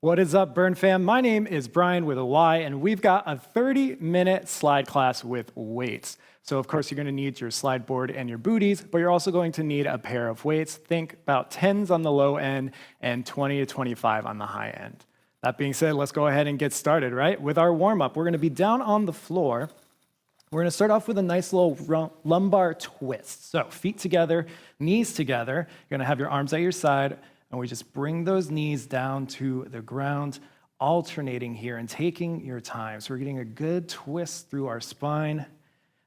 What is up, Brrrn fam? My name is Brian with a Y, and we've got a 30-minute slide class with weights. So of course, you're gonna need your slide board and your booties, but you're also going to need a pair of weights. Think about 10s on the low end and 20 to 25 on the high end. That being said, let's go ahead and get started, right? With our warm-up, we're gonna be down on the floor. We're gonna start off with a nice little lumbar twist. So feet together, knees together. You're gonna have your arms at your side, and we just bring those knees down to the ground, alternating here and taking your time. So we're getting a good twist through our spine.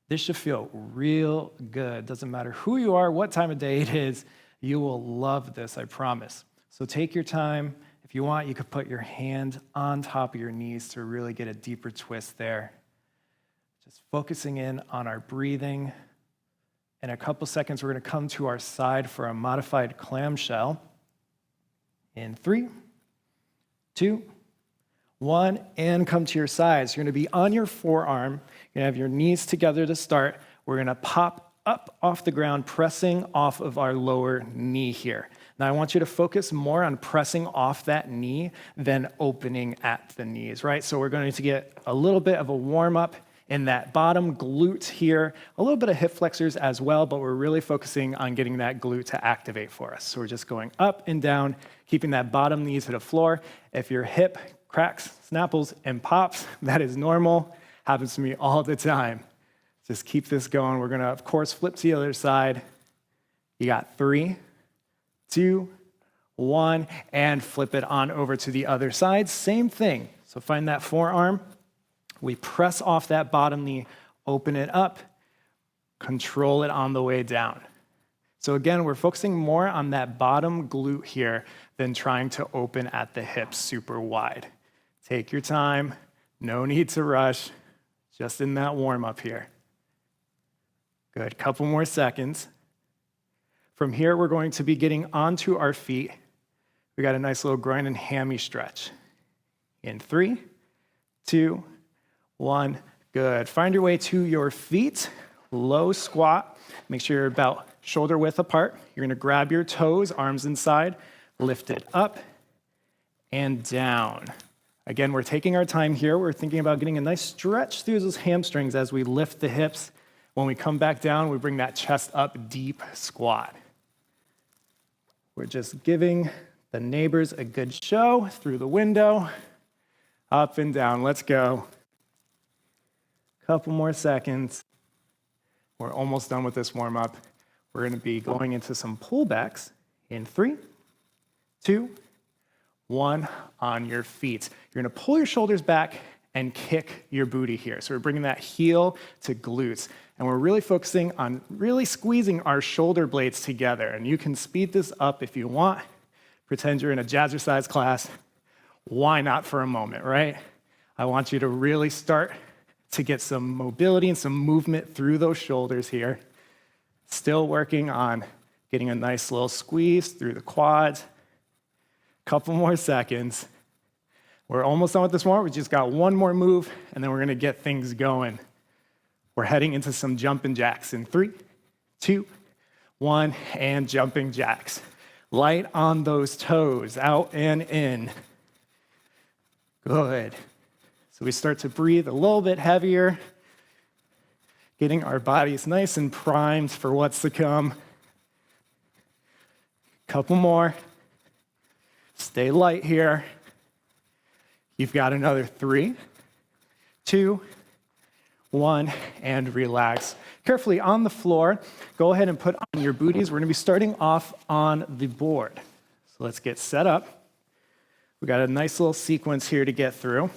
This should feel real good. Doesn't matter who you are, what time of day it is, you will love this, I promise. So take your time. If you want, you could put your hand on top of your knees to really get a deeper twist there. Just focusing in on our breathing. In a couple seconds, we're gonna come to our side for a modified clamshell. In 3, 2, 1, and come to your sides. You're gonna be on your forearm. You're gonna have your knees together to start. We're gonna pop up off the ground, pressing off of our lower knee here. Now I want you to focus more on pressing off that knee than opening at the knees, right? So we're going to get a little bit of a warm up in that bottom glute here, a little bit of hip flexors as well, but we're really focusing on getting that glute to activate for us. So we're just going up and down, keeping that bottom knee to the floor. If your hip cracks, snapples, and pops, that is normal. Happens to me all the time. Just keep this going. We're gonna, of course, flip to the other side. You got 3, 2, 1, and flip it on over to the other side. Same thing. So find that forearm. We press off that bottom knee, open it up, control it on the way down. So again, we're focusing more on that bottom glute here than trying to open at the hips super wide. Take your time, no need to rush, just in that warm up here. Good, couple more seconds. From here, we're going to be getting onto our feet. We got a nice little groin and hammy stretch. In 3, 2, 1, good. Find your way to your feet, low squat. Make sure you're about shoulder width apart. You're gonna grab your toes, arms inside, lift it up and down. Again, we're taking our time here. We're thinking about getting a nice stretch through those hamstrings as we lift the hips. When we come back down, we bring that chest up, deep squat. We're just giving the neighbors a good show through the window, up and down. Let's go. Couple more seconds. We're almost done with this warm up. We're gonna be going into some pullbacks in 3, 2, 1 on your feet. You're gonna pull your shoulders back and kick your booty here. So we're bringing that heel to glutes. And we're really focusing on really squeezing our shoulder blades together. And you can speed this up if you want. Pretend you're in a jazzercise class. Why not for a moment, right? I want you to really start to get some mobility and some movement through those shoulders here. Still working on getting a nice little squeeze through the quads. Couple more seconds. We're almost done with this one. We just got one more move, and then we're gonna get things going. We're heading into some jumping jacks in 3, 2, 1, and jumping jacks. Light on those toes, out and in. Good. So we start to breathe a little bit heavier, getting our bodies nice and primed for what's to come. Couple more. Stay light here. You've got another 3, 2, 1, and relax. Carefully on the floor, go ahead and put on your booties. We're gonna be starting off on the board. So let's get set up. We got a nice little sequence here to get through.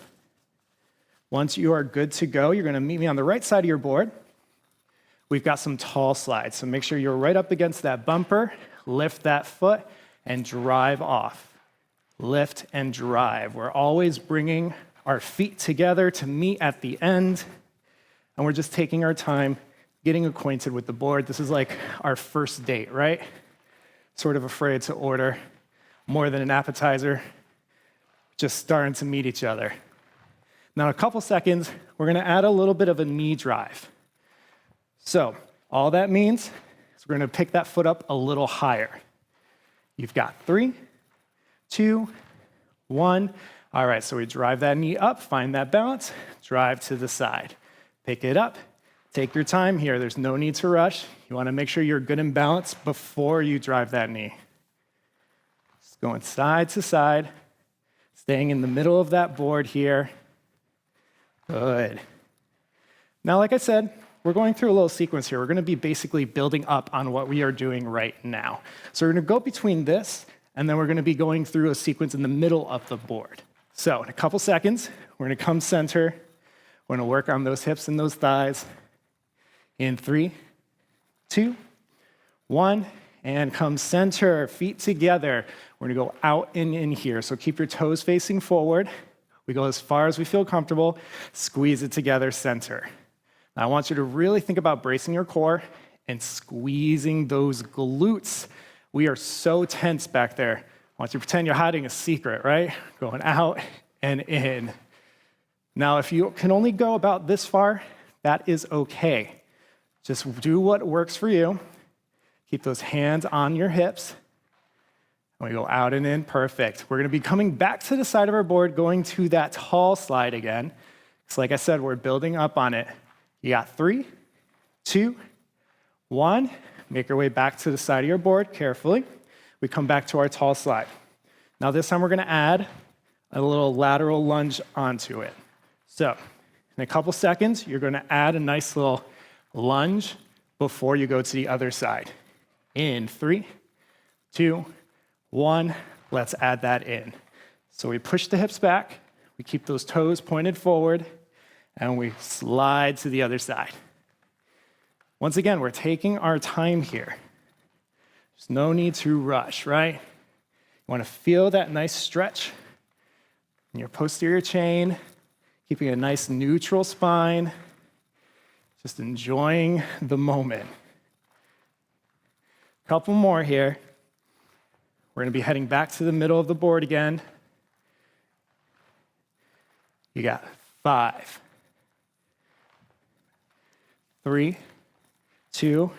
Once you are good to go, you're gonna meet me on the right side of your board. We've got some tall slides, so make sure you're right up against that bumper, lift that foot, and drive off. Lift and drive. We're always bringing our feet together to meet at the end, and we're just taking our time getting acquainted with the board. This is like our first date, right? Sort of afraid to order more than an appetizer, just starting to meet each other. Now, in a couple seconds, we're gonna add a little bit of a knee drive. So, all that means is we're gonna pick that foot up a little higher. You've got 3, 2, 1. All right, so we drive that knee up, find that balance, drive to the side. Pick it up. Take your time here. There's no need to rush. You want to make sure you're good in balance before you drive that knee. Just going side to side, staying in the middle of that board here. Good. Now, like I said, we're going through a little sequence here. We're going to be basically building up on what we are doing right now. So we're going to go between this, and then we're going to be going through a sequence in the middle of the board. So in a couple seconds, we're going to come center. We're going to work on those hips and those thighs. In 3, 2, 1, and come center, feet together. We're gonna go out and in here. So keep your toes facing forward. We go as far as we feel comfortable. Squeeze it together, center. Now I want you to really think about bracing your core and squeezing those glutes. We are so tense back there. I want you to pretend you're hiding a secret, right? Going out and in. Now, if you can only go about this far, that is okay. Just do what works for you. Keep those hands on your hips. And we go out and in, perfect. We're gonna be coming back to the side of our board, going to that tall slide again. So like I said, we're building up on it. You got 3, 2, 1. Make your way back to the side of your board carefully. We come back to our tall slide. Now this time we're gonna add a little lateral lunge onto it. So in a couple seconds, you're gonna add a nice little lunge before you go to the other side. In 3, 2, 1, let's add that in. So we push the hips back, we keep those toes pointed forward, and we slide to the other side. Once again, we're taking our time here. There's no need to rush, right? You wanna feel that nice stretch in your posterior chain, keeping a nice neutral spine, just enjoying the moment. Couple more here. We're gonna be heading back to the middle of the board again. You got 5, 3, 2,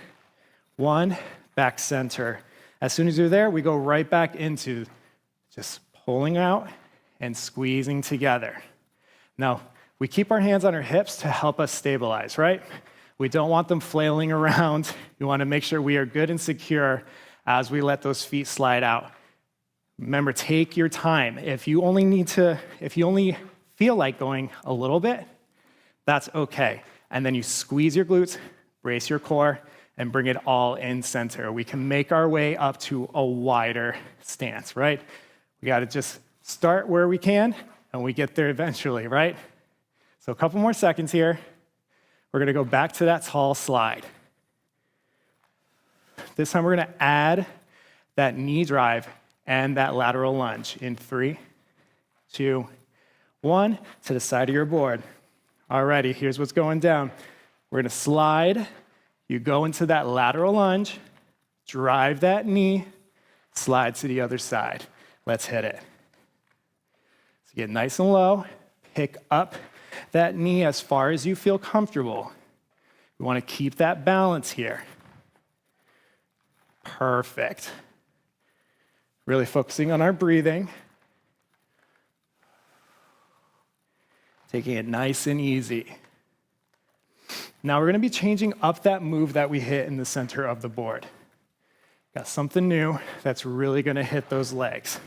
1, back center. As soon as you're there, we go right back into just pulling out and squeezing together. Now, we keep our hands on our hips to help us stabilize, right? We don't want them flailing around. We want to make sure we are good and secure as we let those feet slide out. Remember, take your time. If you only feel like going a little bit, that's okay. And then you squeeze your glutes, brace your core, and bring it all in center. We can make our way up to a wider stance, right? We got to just start where we can, and we get there eventually, right? So a couple more seconds here. We're gonna go back to that tall slide. This time we're gonna add that knee drive and that lateral lunge in 3, 2, 1, to the side of your board. Alrighty, here's what's going down. We're gonna slide, you go into that lateral lunge, drive that knee, slide to the other side. Let's hit it. So get nice and low, pick up that knee as far as you feel comfortable. We want to keep that balance here. Perfect. Really focusing on our breathing. Taking it nice and easy. Now we're going to be changing up that move that we hit in the center of the board. Got something new that's really going to hit those legs.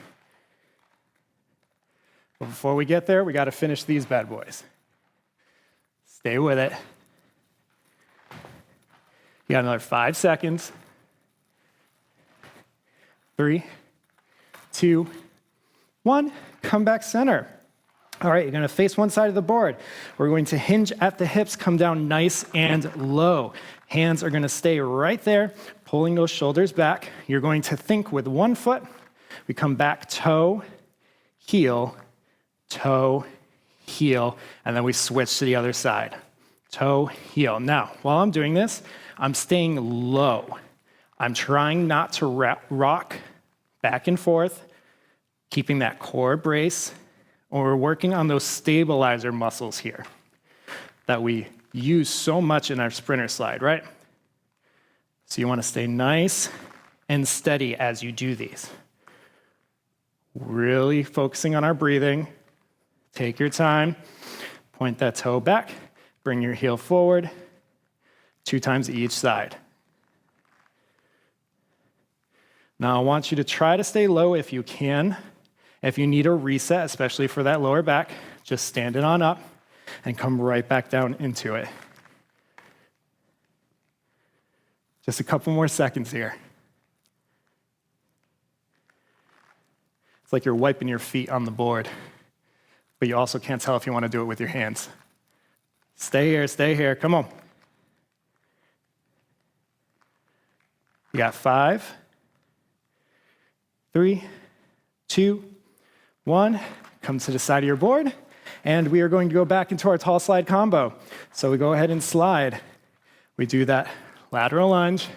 But before we get there, we got to finish these bad boys. Stay with it. You got another 5 seconds. 3, 2, 1. Come back center. All right, you're gonna face one side of the board. We're going to hinge at the hips, come down nice and low. Hands are gonna stay right there, pulling those shoulders back. You're going to think with one foot. We come back, toe, heel, and then we switch to the other side. Toe, heel. Now, while I'm doing this, I'm staying low. I'm trying not to rock back and forth, keeping that core brace, or we're working on those stabilizer muscles here that we use so much in our sprinter slide, right? So you want to stay nice and steady as you do these. Really focusing on our breathing. Take your time. Point that toe back. Bring your heel forward. 2 times each side. Now I want you to try to stay low if you can. If you need a reset, especially for that lower back, just stand it on up and come right back down into it. Just a couple more seconds here. It's like you're wiping your feet on the board, but you also can't tell if you want to do it with your hands. Stay here, come on. You got 5, 3, 2, 1. Come to the side of your board, and we are going to go back into our tall slide combo. So we go ahead and slide. We do that lateral lunge,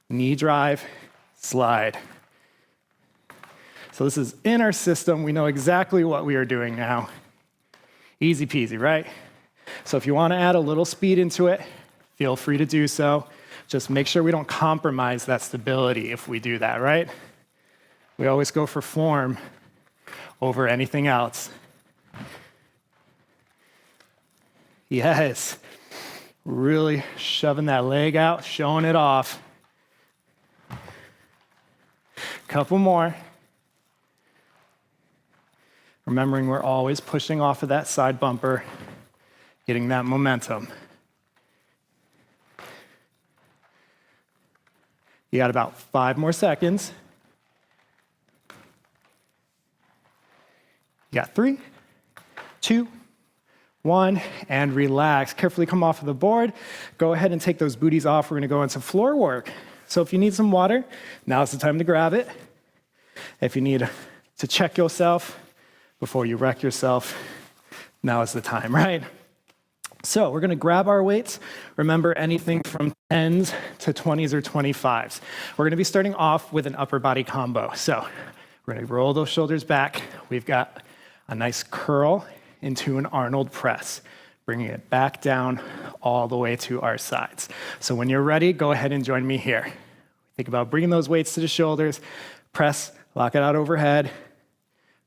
knee drive, slide. So this is in our system. We know exactly what we are doing now. Easy peasy, right? So if you want to add a little speed into it, feel free to do so. Just make sure we don't compromise that stability if we do that, right? We always go for form over anything else. Yes. Really shoving that leg out, showing it off. Couple more. Remembering we're always pushing off of that side bumper, getting that momentum. You got about 5 more seconds. You got 3, 2, 1, and relax. Carefully come off of the board. Go ahead and take those booties off. We're gonna go into floor work. So if you need some water, now's the time to grab it. If you need to check yourself before you wreck yourself, now is the time, right? So we're gonna grab our weights. Remember, anything from 10s to 20s or 25s. We're gonna be starting off with an upper body combo. So we're gonna roll those shoulders back. We've got a nice curl into an Arnold press, bringing it back down all the way to our sides. So when you're ready, go ahead and join me here. Think about bringing those weights to the shoulders, press, lock it out overhead,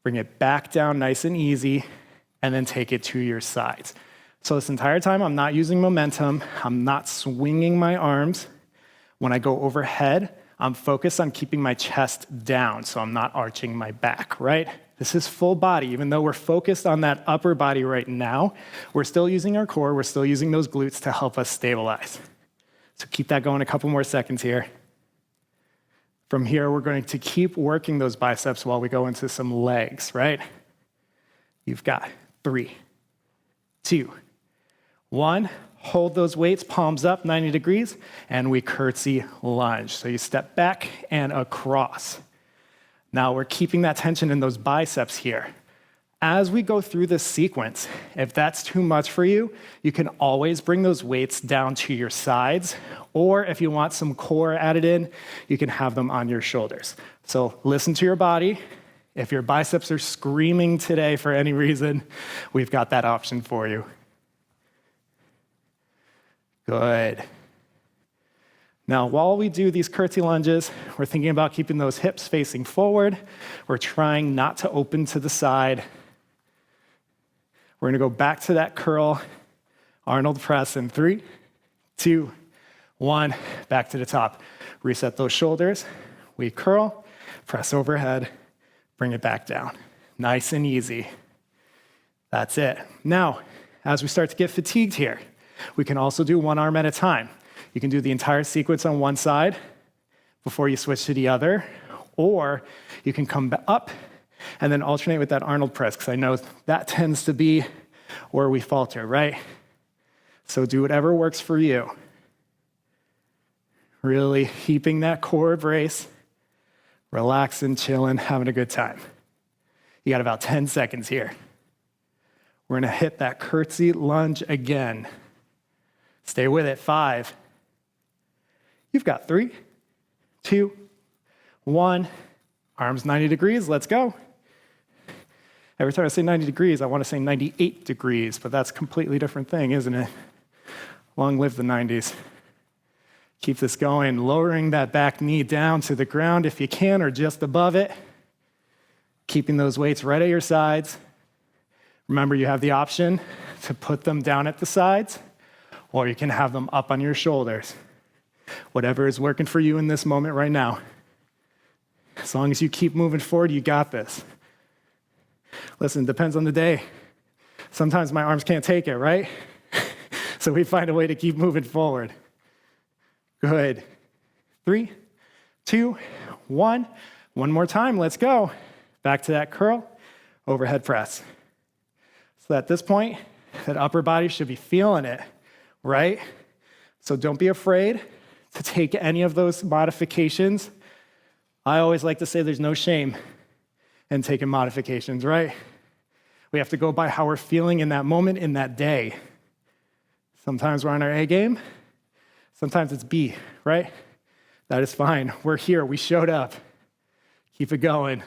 bring it back down nice and easy, and then take it to your sides. So this entire time, I'm not using momentum. I'm not swinging my arms. When I go overhead, I'm focused on keeping my chest down, so I'm not arching my back, right? This is full body. Even though we're focused on that upper body right now, we're still using our core, we're still using those glutes to help us stabilize. So keep that going a couple more seconds here. From here, we're going to keep working those biceps while we go into some legs, right? You've got 3, 2, 1. Hold those weights, palms up, 90 degrees, and we curtsy lunge. So you step back and across. Now we're keeping that tension in those biceps here. As we go through this sequence, if that's too much for you, you can always bring those weights down to your sides, or if you want some core added in, you can have them on your shoulders. So listen to your body. If your biceps are screaming today for any reason, we've got that option for you. Good. Now, while we do these curtsy lunges, we're thinking about keeping those hips facing forward. We're trying not to open to the side. We're gonna go back to that curl, Arnold press in 3, 2, 1, back to the top. Reset those shoulders. We curl, press overhead, bring it back down. Nice and easy. That's it. Now, as we start to get fatigued here, we can also do one arm at a time. You can do the entire sequence on one side before you switch to the other, or you can come up and then alternate with that Arnold press, because I know that tends to be where we falter, right? So do whatever works for you. Really keeping that core brace, relaxing, chilling, having a good time. You got about 10 seconds here. We're gonna hit that curtsy lunge again. Stay with it, 5. You've got 3, 2, 1. Arms 90 degrees, let's go. Every time I say 90 degrees, I want to say 98 degrees, but that's a completely different thing, isn't it? Long live the 90s. Keep this going, lowering that back knee down to the ground if you can, or just above it. Keeping those weights right at your sides. Remember, you have the option to put them down at the sides, or you can have them up on your shoulders. Whatever is working for you in this moment right now. As long as you keep moving forward, you got this. Listen, it depends on the day. Sometimes my arms can't take it, right? So we find a way to keep moving forward. Good. 3, 2, 1. One more time, let's go. Back to that curl, overhead press. So at this point, that upper body should be feeling it, right? So don't be afraid to take any of those modifications. I always like to say there's no shame in taking modifications, right? We have to go by how we're feeling in that moment, in that day. Sometimes we're on our A game. Sometimes it's B, right? That is fine. We're here. We showed up. Keep it going.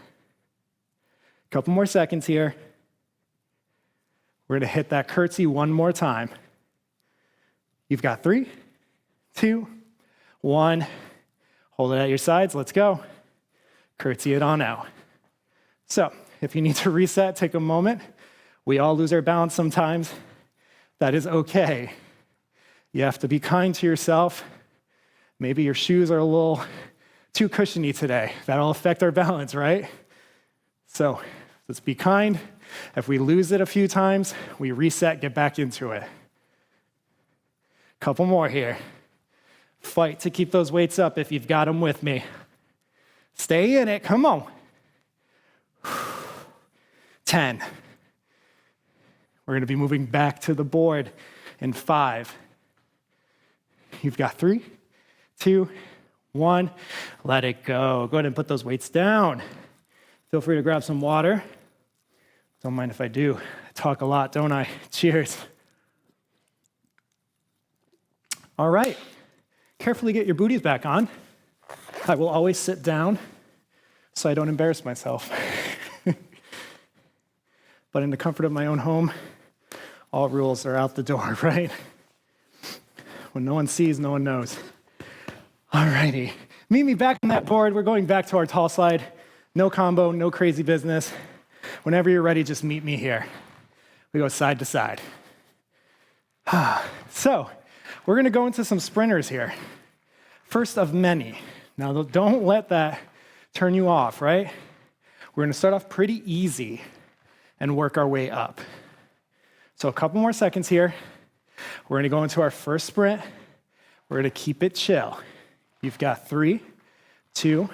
Couple more seconds here. We're going to hit that curtsy one more time. You've got 3, 2, 1. Hold it at your sides. Let's go. Curtsy it on out. So if you need to reset, take a moment. We all lose our balance sometimes. That is okay. You have to be kind to yourself. Maybe your shoes are a little too cushiony today. That'll affect our balance, right? So let's be kind. If we lose it a few times, we reset, get back into it. Couple more here. Fight to keep those weights up if you've got them with me. Stay in it, come on. 10. We're gonna be moving back to the board in 5. You've got 3, 2, 1. Let it go. Go ahead and put those weights down. Feel free to grab some water. Don't mind if I do. I talk a lot, don't I? Cheers. All right. Carefully get your booties back on. I will always sit down so I don't embarrass myself. But in the comfort of my own home, all rules are out the door, right? When no one sees, no one knows. All righty. Meet me back on that board. We're going back to our tall slide. No combo, no crazy business. Whenever you're ready, just meet me here. We go side to side. So, we're going to go into some sprinters here. First of many. Now, don't let that turn you off, right? We're going to start off pretty easy and work our way up. So a couple more seconds here. We're going to go into our first sprint. We're going to keep it chill. You've got 3, 2,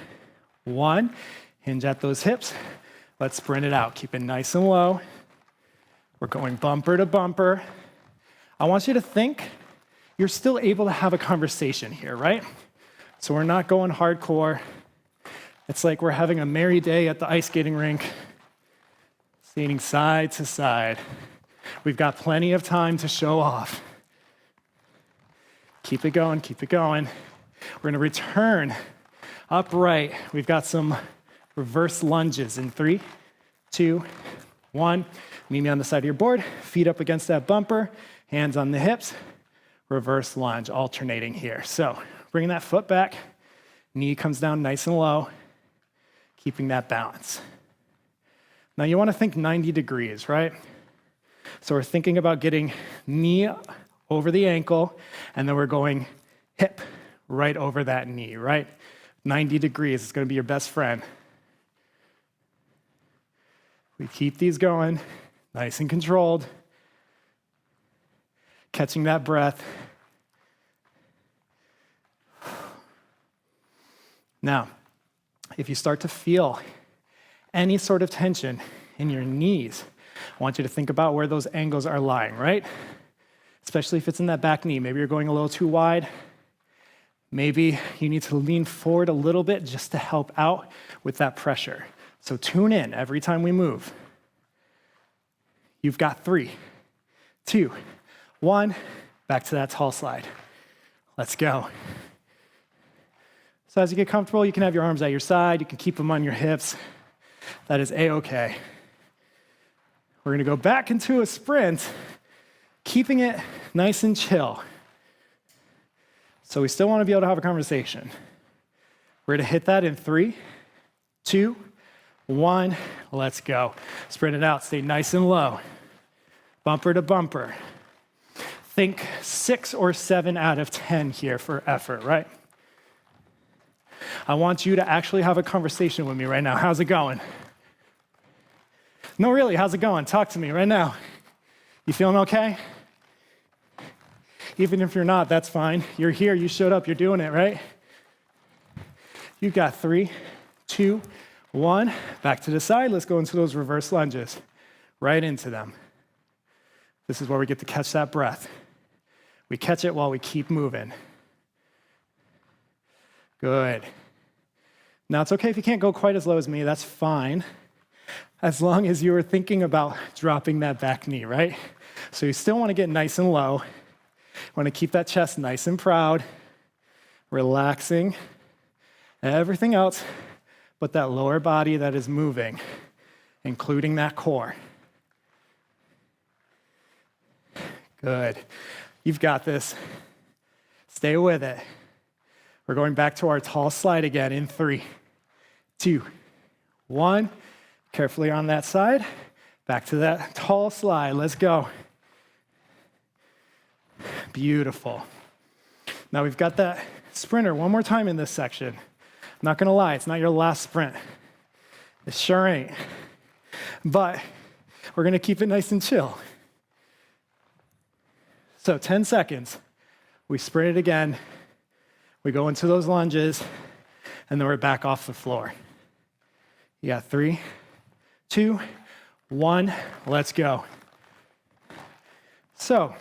1. Hinge at those hips. Let's sprint it out. Keep it nice and low. We're going bumper to bumper. I want you to think you're still able to have a conversation here, right? So we're not going hardcore. It's like we're having a merry day at the ice skating rink, skating side to side. We've got plenty of time to show off. Keep it going, keep it going. We're gonna return upright. We've got some reverse lunges in 3, 2, 1. Meet me on the side of your board, feet up against that bumper, hands on the hips, reverse lunge, alternating here. So bringing that foot back, knee comes down nice and low, keeping that balance. Now you wanna think 90 degrees, right? So we're thinking about getting knee over the ankle, and then we're going hip right over that knee, right? 90 degrees is gonna be your best friend. We keep these going, nice and controlled, catching that breath. Now, if you start to feel any sort of tension in your knees, I want you to think about where those angles are lying, right? Especially if it's in that back knee. Maybe you're going a little too wide. Maybe you need to lean forward a little bit just to help out with that pressure. So tune in every time we move. You've got 3, 2, 1. Back to that tall slide. Let's go. So as you get comfortable, you can have your arms at your side. You can keep them on your hips. That is A-okay. We're gonna go back into a sprint, keeping it nice and chill. So we still wanna be able to have a conversation. We're gonna hit that in 3, 2, 1, let's go. Spread it out, stay nice and low. Bumper to bumper. Think 6 or 7 out of 10 here for effort, right? I want you to actually have a conversation with me right now. How's it going? No, really, how's it going? Talk to me right now. You feeling okay? Even if you're not, that's fine. You're here, you showed up, you're doing it, right? You got 3, 2, 1. Back to the side. Let's go into those reverse lunges. Right into them. This is where we get to catch that breath. We catch it while we keep moving. Good. Now, it's okay if you can't go quite as low as me. That's fine. As long as you were thinking about dropping that back knee, right? So you still want to get nice and low. Want to keep that chest nice and proud, relaxing, everything else but that lower body that is moving, including that core. Good. You've got this. Stay with it. We're going back to our tall slide again in 3, 2, 1. Carefully on that side. Back to that tall slide. Let's go. Beautiful. Now we've got that sprinter one more time in this section. I'm not gonna lie, it's not your last sprint. It sure ain't. But we're gonna keep it nice and chill. So 10 seconds. We sprint it again. We go into those lunges, and then we're back off the floor. You got 3, 2, 1, let's go. So,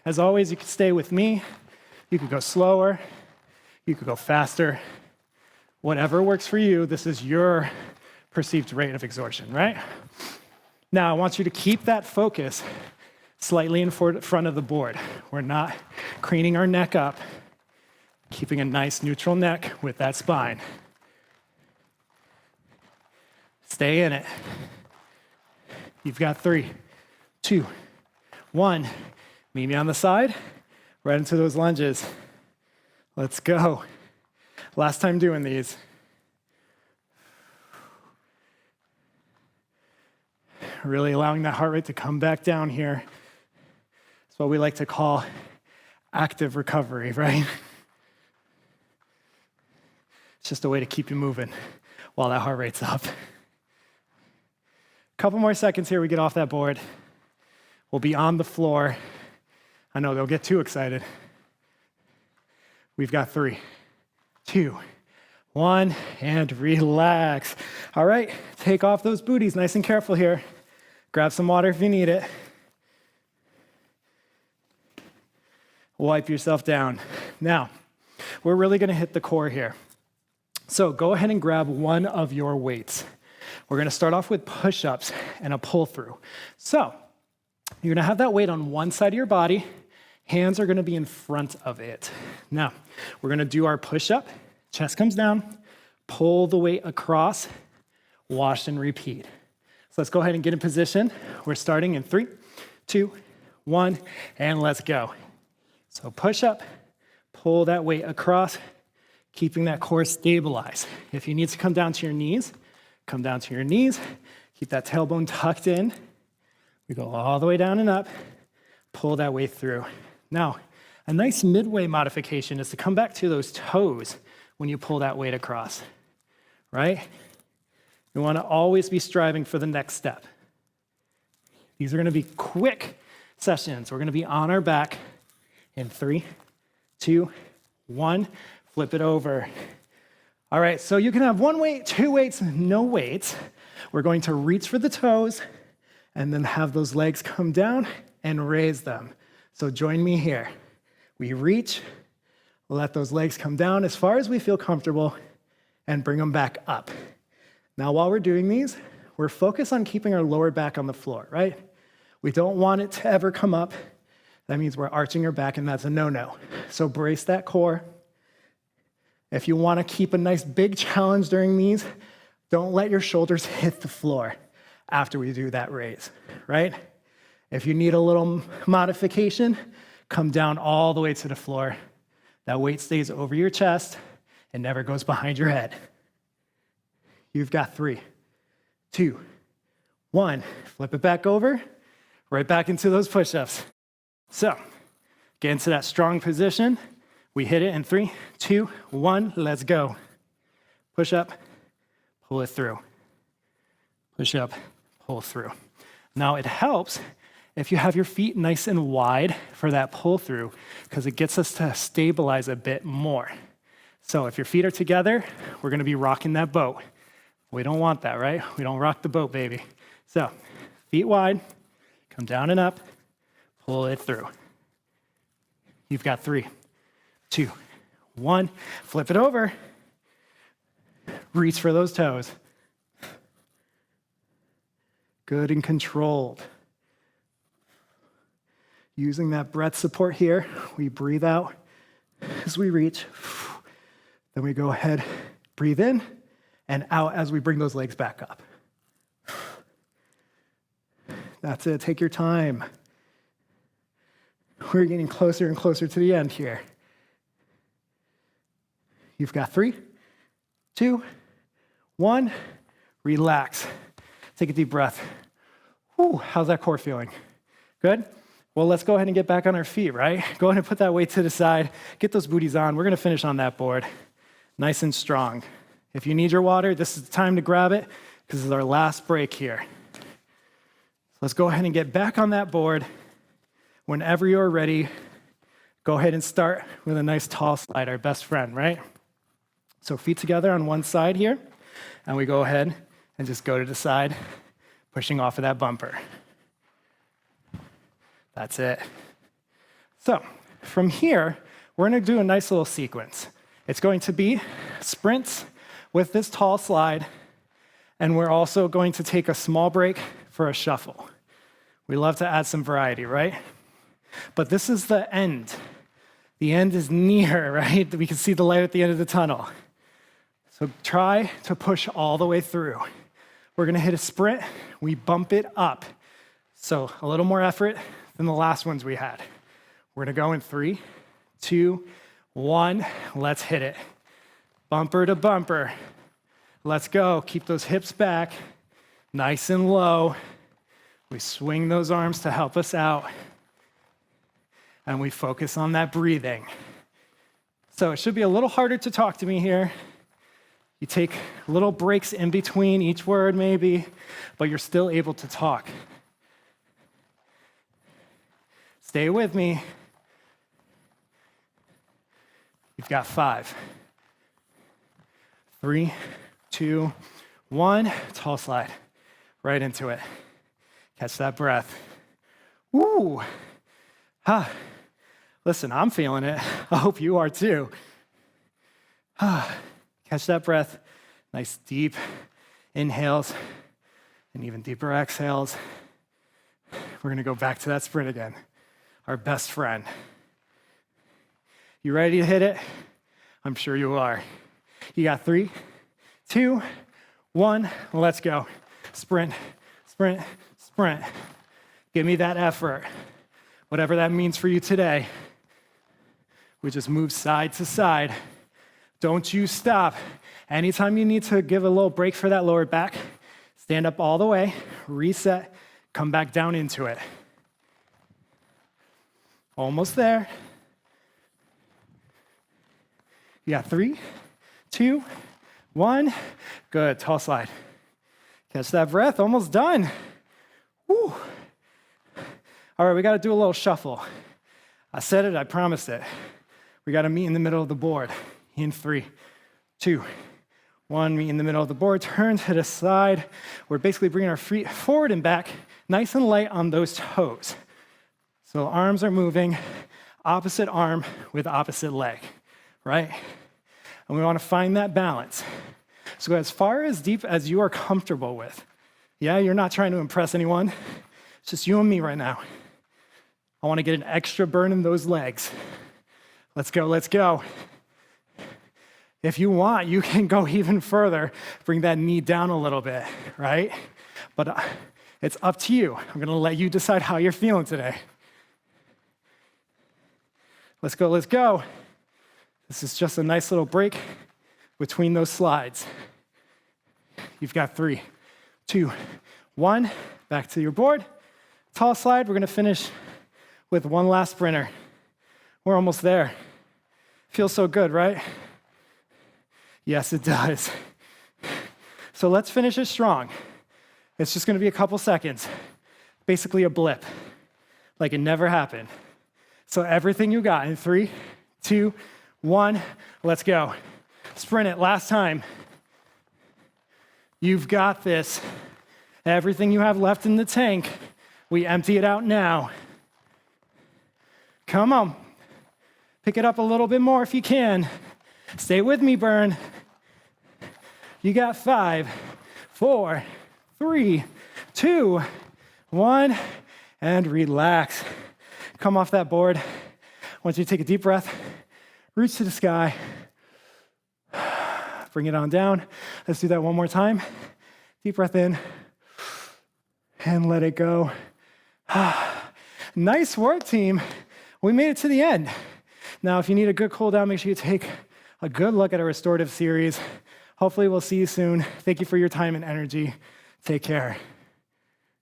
as always, you can stay with me. You could go slower. You could go faster. Whatever works for you, this is your perceived rate of exertion, right? Now, I want you to keep that focus slightly in front of the board. We're not craning our neck up, keeping a nice neutral neck with that spine. Stay in it. You've got 3, 2, 1. Meet me on the side, right into those lunges. Let's go. Last time doing these. Really allowing that heart rate to come back down here. It's what we like to call active recovery, right? It's just a way to keep you moving while that heart rate's up. Couple more seconds here, we get off that board. We'll be on the floor. I know they'll get too excited. We've got 3, 2, 1, and relax. All right, take off those booties, nice and careful here. Grab some water if you need it. Wipe yourself down. Now, we're really gonna hit the core here. So go ahead and grab one of your weights. We're gonna start off with push-ups and a pull-through. So, you're gonna have that weight on one side of your body. Hands are gonna be in front of it. Now, we're gonna do our push-up. Chest comes down, pull the weight across, wash and repeat. So let's go ahead and get in position. We're starting in 3, 2, 1, and let's go. So push up, pull that weight across, keeping that core stabilized. If you need to come down to your knees, come down to your knees. Keep that tailbone tucked in. We go all the way down and up, pull that weight through. Now, a nice midway modification is to come back to those toes when you pull that weight across, right? You want to always be striving for the next step. These are going to be quick sessions. We're going to be on our back in 3, 2, 1. Flip it over. All right, so you can have one weight, 2 weights, no weights. We're going to reach for the toes and then have those legs come down and raise them. So join me here. We reach, let those legs come down as far as we feel comfortable and bring them back up. Now, while we're doing these, we're focused on keeping our lower back on the floor, right? We don't want it to ever come up. That means we're arching our back, and that's a no-no. So brace that core. If you want to keep a nice big challenge during these, don't let your shoulders hit the floor after we do that raise, right? If you need a little modification, come down all the way to the floor. That weight stays over your chest and never goes behind your head. You've got 3, 2, 1. Flip it back over, right back into those push-ups. So, get into that strong position. We hit it in 3, 2, 1, let's go. Push up, pull it through. Push up, pull through. Now it helps if you have your feet nice and wide for that pull through, because it gets us to stabilize a bit more. So if your feet are together, we're gonna be rocking that boat. We don't want that, right? We don't rock the boat, baby. So feet wide, come down and up, pull it through. You've got 3, 2, 1, flip it over. Reach for those toes. Good and controlled. Using that breath support here, we breathe out as we reach. Then we go ahead, breathe in and out as we bring those legs back up. That's it, take your time. We're getting closer and closer to the end here. You've got 3, 2, 1, relax. Take a deep breath. Whew, how's that core feeling? Good? Well, let's go ahead and get back on our feet, right? Go ahead and put that weight to the side. Get those booties on. We're gonna finish on that board. Nice and strong. If you need your water, this is the time to grab it, because this is our last break here. So let's go ahead and get back on that board. Whenever you're ready, go ahead and start with a nice tall slide, our best friend, right? So feet together on one side here, and we go ahead and just go to the side, pushing off of that bumper. That's it. So from here, we're gonna do a nice little sequence. It's going to be sprints with this tall slide, and we're also going to take a small break for a shuffle. We love to add some variety, right? But this is the end. The end is near, right? We can see the light at the end of the tunnel. So try to push all the way through. We're gonna hit a sprint, we bump it up. So a little more effort than the last ones we had. We're gonna go in 3, 2, 1, let's hit it. Bumper to bumper. Let's go, keep those hips back, nice and low. We swing those arms to help us out. And we focus on that breathing. So it should be a little harder to talk to me here. You take little breaks in between each word maybe, but you're still able to talk. Stay with me. You've got 5, 3, 2, 1, tall slide. Right into it. Catch that breath. Woo! Ha! Listen, I'm feeling it. I hope you are too. Catch that breath. Nice deep inhales and even deeper exhales. We're gonna go back to that sprint again. Our best friend. You ready to hit it? I'm sure you are. You got 3, 2, 1, let's go. Sprint, sprint, sprint. Give me that effort. Whatever that means for you today. We just move side to side. Don't you stop. Anytime you need to give a little break for that lower back, stand up all the way, reset, come back down into it. Almost there. You got 3, 2, 1. Good, tall slide. Catch that breath, almost done. Woo. All right, we gotta do a little shuffle. I said it, I promised it. We gotta meet in the middle of the board. In 3, 2, 1, meet in the middle of the board, turn to the side. We're basically bringing our feet forward and back, nice and light on those toes. So arms are moving, opposite arm with opposite leg, right? And we wanna find that balance. So as far as deep as you are comfortable with. Yeah, you're not trying to impress anyone. It's just you and me right now. I wanna get an extra burn in those legs. Let's go, let's go. If you want, you can go even further, bring that knee down a little bit, right? But it's up to you. I'm gonna let you decide how you're feeling today. Let's go, let's go. This is just a nice little break between those slides. You've got 3, 2, 1. Back to your board. Tall slide. We're going to finish with one last sprinter. We're almost there. Feels so good, right? Yes, it does. So let's finish it strong. It's just going to be a couple seconds. Basically a blip, like it never happened. So everything you got in 3, 2, 1, let's go. Sprint it, last time. You've got this. Everything you have left in the tank, we empty it out now. Come on. Pick it up a little bit more if you can. Stay with me, Brrrn. You got 5, 4, 3, 2, 1, and relax. Come off that board. I want you to take a deep breath, reach to the sky, bring it on down. Let's do that one more time. Deep breath in, and let it go. Nice work, team. We made it to the end. Now, if you need a good cool down, make sure you take a good look at our restorative series. Hopefully, we'll see you soon. Thank you for your time and energy. Take care.